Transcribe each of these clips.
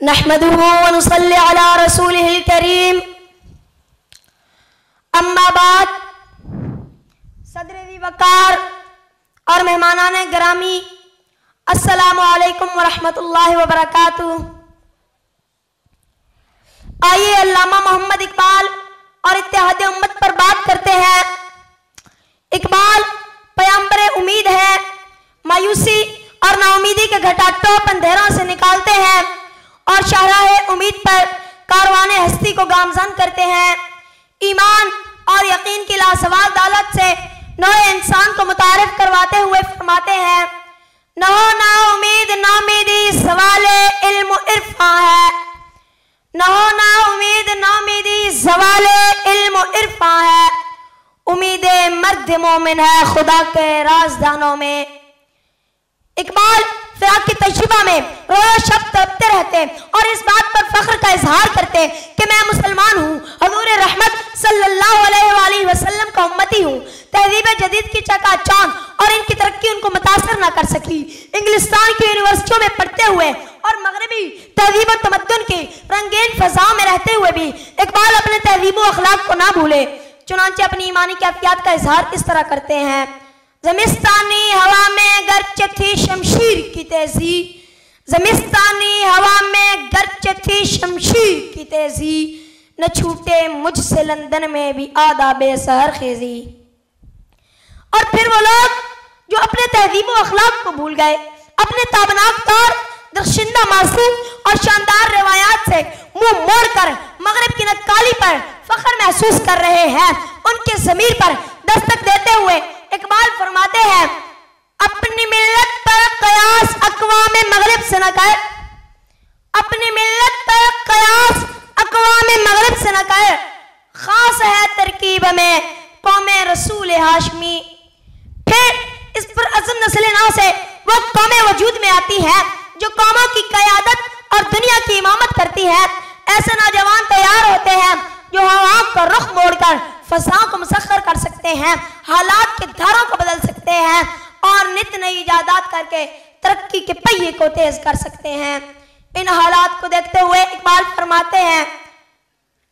नहमदुहु व नुसल्ली अला रसूलिहिल करीम। अम्मा बाद, सदर वकार और मेहमानाने गिरामी, अस्सलामु अलैकुम व रहमतुल्लाहि व बरकातुहू। आइए अल्लामा मोहम्मद इकबाल और इत्तेहाद उम्मत पर बात करते हैं। इकबाल पैगंबर उम्मीद है, मायूसी और नाउमीदी के घटाटोप अंधेरों से निकालते हैं और शाहराहे उम्मीद पर कारवाने हस्ती को गामजन करते हैं। ईमान और यकीन की लासवाब दौलत से नए इंसान को मुतारिफ करवाते हुए फरमाते हैं, न हो ना उम्मीद नाउमीदी सवाले इल्म इरफा है, न हो ना उम्मीद नाउमीदी सवाले इल्म इरफा है, उम्मीद मर्द मोमिन है खुदा के राजदानों में। इकबाल फिराक की तजुर्बा में रोज शब्द तड़पते रहते और इस बात पर फख्र का इजहार करते कि मैं मुसलमान हूँ, हजूर रहमत सल्लल्लाहु अलैहि वसल्लम का उम्मती हूँ। तहजीब जदीद की चकाचौंध और इनकी तरक्की उनको मुतासर न कर सकी। इंग्लिस्तान की यूनिवर्सिटियों में पढ़ते हुए और मगरबी तहजीब और तमद्दुन की रंगीन फजाओं में रहते हुए भी इकबाल अपने तहजीब व अखलाक को ना भूले। चुनांचे अपनी ईमानी कैफियत का इजहार इस तरह करते हैं, ज़मिस्तानी हवा में गर्च थी शमशीर की तेजी, ज़मिस्तानी हवा में गर्च थी शमशीर की तेजी, न छूटे मुझसे लंदन में भी आदाबे सहर खेजी। और फिर वो लोग जो अपने तहजीब व अखलाक को भूल गए, अपने ताबनाक तौर दर्शिंदा मासूम और शानदार रिवायात से मुंह मोड़कर मगरिब की नक्काली पर फख्र महसूस कर रहे हैं, उनके ज़मीर पर दस्तक देते हुए इकबाल फरमाते हैं, अपनी मिल्लत पर कयास अक़वाम मगरिब से न कर, अपनी मिल्लत पर कयास अक़वाम मगरिब से न कर, खास है तरकीब में कौमे रसूल हाशमी। फिर इस पर अज़म नस्ल नौ से वो कौमें वजूद में आती है जो कौमों की क़यादत और दुनिया की इमामत करती है। ऐसे नौजवान तैयार होते हैं जो हवाओं का रुख मोड़कर फसाओं को मुसख्खर कर सकते हैं, हालात के धारों को बदल सकते हैं और नित नई इजादात करके तरक्की के पहिए को तेज कर सकते हैं। इन हालात को देखते हुए इकबाल फरमाते हैं,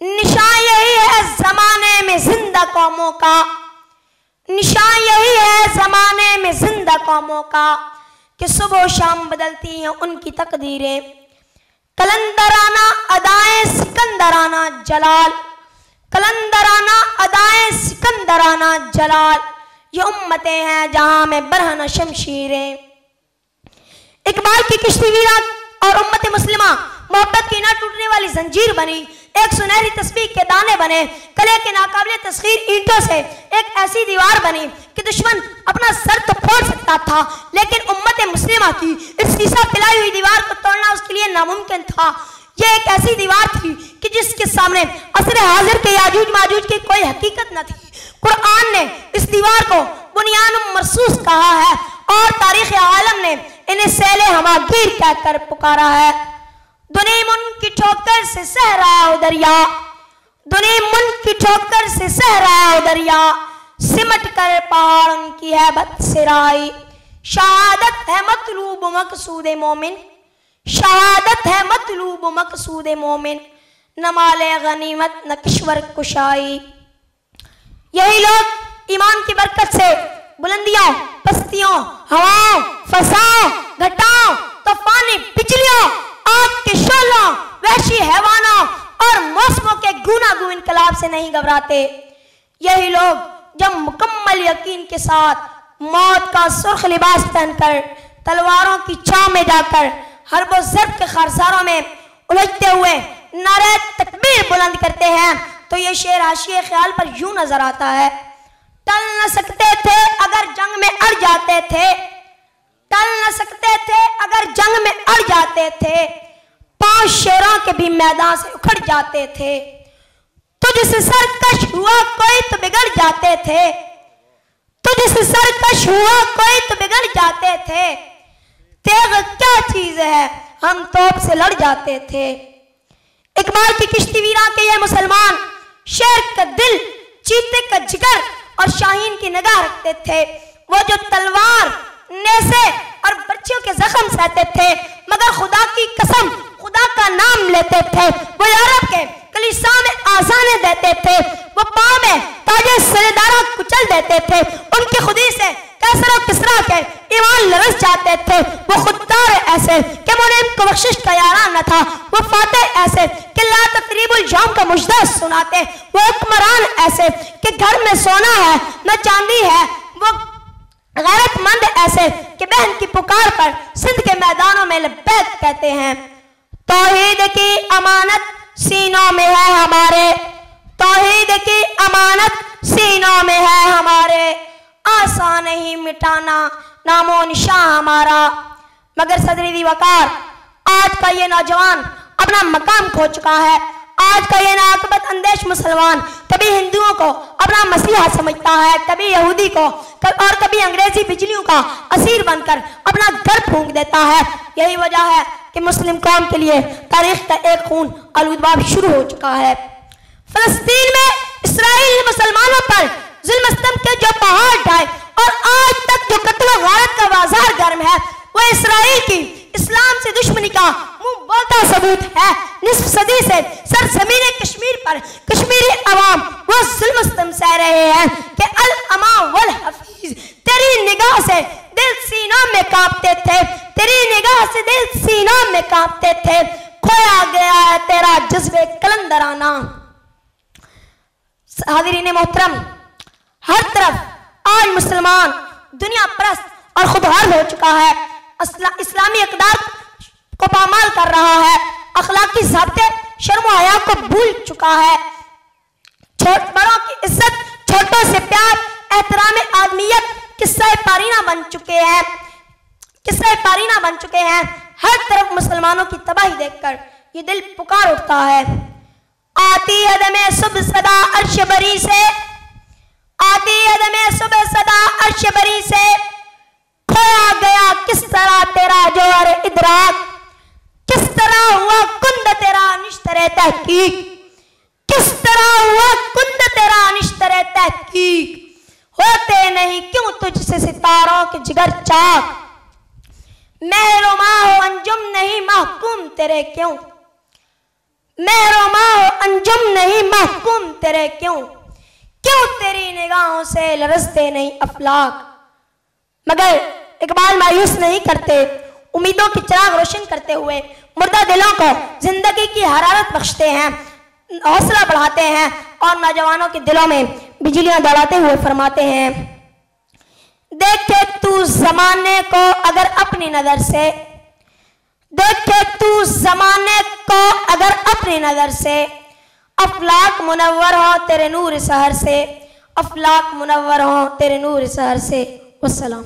निशान यही है जमाने में जिंदा कौमों का, निशान यही है जमाने में जिंदा कौमों का कि सुबह शाम बदलती हैं उनकी तकदीरें, कलंदराना अदाएं सिकंदराना जलाल, कलंदराना अदाएं सिकंदराना जलाल, ये उम्मतें हैं जहां में बरहना शमशीरें। इकबाल की किश्ती वीरान और उम्मत मुस्लिमा मोहब्बत की ना टूटने वाली जंजीर बनी, एक सुनहरी तस्बीह के दाने बने, कले के नाकाबिले तस्खीर ईंटों से एक ऐसी दीवार बनी कि दुश्मन अपना सर तो फोड़ सकता था, लेकिन उम्मत मुस्लिमा की इस शीशा पिलाई हुई दीवार को तोड़ना उसके लिए नामुमकिन था। यह एक ऐसी दीवार थी कि जिसके सामने असरे हाजिर के याजूज माजूज की कोई हकीकत न थी। कुरान ने इस दीवार को बुनियानुम मरसूस कहा है और तारीख आलम ने इन्हें सैले हवागीर कहकर पुकारा है। दुनिया मुन की ठोकर से सह रहा हो दरिया, दुनिया मुन की ठोकर से सह रहा हो दरिया, सिमट कर पहाड़ उनकी है बदसिराई। शहादत है मतलूब मकसूद मोमिन, शहादत है मतलूब मकसूद मोमिन, न माले गनीमत न किश्वर कुशाई। यही लोग ईमान की बरकत से बुलंदियों, पस्तियों, हवाओं, फसाओं, घटाओं, तूफानी बिजलियों, आग के शोलों, वहशी हैवानों और मौसमों के गूनागू इनकलाब से नहीं घबराते। यही लोग जब मुकम्मल यकीन के साथ मौत का सुर्ख लिबास पहनकर तलवारों की छांव में जाकर हर्ब व ज़र्ब के खरसारों में उलझते हुए नारे तकबीर बुलंद करते हैं तो ये शेर हाशिए ख्याल पर यूं नजर आता है, टल न सकते थे अगर जंग में अड़ जाते थे, टल न सकते थे अगर जंग में अड़ जाते थे, 5 शेरों के भी मैदान से उखड़ जाते थे, तुझसे सरकश हुआ कोई तो बिगड़ जाते थे, तुझसे सरकश हुआ कोई तो बिगड़ जाते थे, तेग क्या चीज है हम तोप से लड़ जाते थे। इकबाल की किश्ती वीरा के ये मुसलमान शेर का दिल, चीते का जिगर और शाहीन की निगाह रखते थे। वो जो तलवार, नेज़े और बच्चियों के जख्म सहते थे, मगर खुदा की कसम, खुदा का नाम देते थे, वो यूरोप के कलीसिया में आज़ानें देते थे, वो पाँव में ताजे सरेदारा कुचल देते थे, उनकी खुदी से कैसर और किसरा के ईमान लरस जाते थे, वो खुददार ऐसे कि मुनीम को बख्शिश का यारान न था, वो फातेह ऐसे कि ला तकरीबुल यौम का मुजदा सुनाते, वो हुक्मरान ऐसे कि घर में सोना है न चांदी है, वो गैरतमंद ऐसे कि बहन की पुकार पर सिंध के मैदानों में लब्बैक कहते हैं। तौहीद की अमानत सीनों में है हमारे, तौहीद की अमानत सीनों में है हमारे, आसान नहीं मिटाना नामो निशां हमारा। मगर सदरी वकार आज का ये नौजवान अपना मकाम खो चुका है, आज का ये नाकबत अंदेश मुसलमान कभी हिंदुओं को अपना मसीहा समझता है, कभी यहूदी को और कभी अंग्रेजी बिजलियों का असीर बनकर अपना घर फूंक देता है। यही वजह है कि मुस्लिम कौम के लिए तारीख का एक खून आलूदबाब शुरू हो चुका है। फलस्तीन में इसराइल ने मुसलमानों पर जुल्म सितम के जो पहाड़ ढाए और आज तक जो कत्ल गारत का बाजार गर्म है, वो इसराइल की इस्लाम से दुश्मनी का मुंह बोलता सबूत है। निस्फ सदी से सरजमीन कश्मीर पर कश्मीरी अवाम वो जुल्म सितम सह रहे हैं कि अल अमा वल हफीज तेरी निगाह से दिल सीनों में कांपते थे, तेरी निगाह से दिल सीनों में कांपते थे, खोया गया है तेरा जज्बे कलंदराना। हाज़रीन मोहतरम, हर तरफ आज मुसलमान दुनिया परस्त और खुदगर्ज हो चुका है, इस्लामी अक़दार को पामाल कर रहा है, अखलाकी ज़ाब्ते शर्म और हया को भूल चुका है, बड़ों की इज्जत छोटों से प्यार एहतराम आदमियत किस्सा पारीना बन चुके हैं, किस्सा पारीना बन चुके हैं। हर तरफ मुसलमानों की तबाही देखकर ये दिल पुकार उठता है। आती है दमे सुबह सदा अर्श बरी से, आती है दमे सुबह सदा अर्श बरी से, खोया गया किस तरह तेरा जोहर इदराक, किस तरह हुआ कुंद तेरा निश्तरे तहकीक, किस तरह हुआ कुंद तेरा निश्तरे तहकीक, होते नहीं क्यों तुझसे सितारों के जिगर चाक, मेहरो माहो अंजुम नहीं महकूम तेरे क्यों, मेहरो माहो अंजुम नहीं महकूम तेरे क्यों, क्यों तेरी निगाहों से लरसते नहीं अफलाक। मगर इकबाल मायूस नहीं करते, उम्मीदों की चिराग रोशन करते हुए मुर्दा दिलों को जिंदगी की हरारत बख्शते हैं, हौसला बढ़ाते हैं और नौजवानों के दिलों में बिजलियां दौड़ाते हुए फरमाते हैं। देखे तू जमाने को अगर अपनी नजर से, देखे तू जमाने को अगर अपनी नजर से, अफलाक मुनव्वर हो तेरे नूर सहर से, अफलाक मुनव्वर हो तेरे नूर सहर से। वस्सलाम।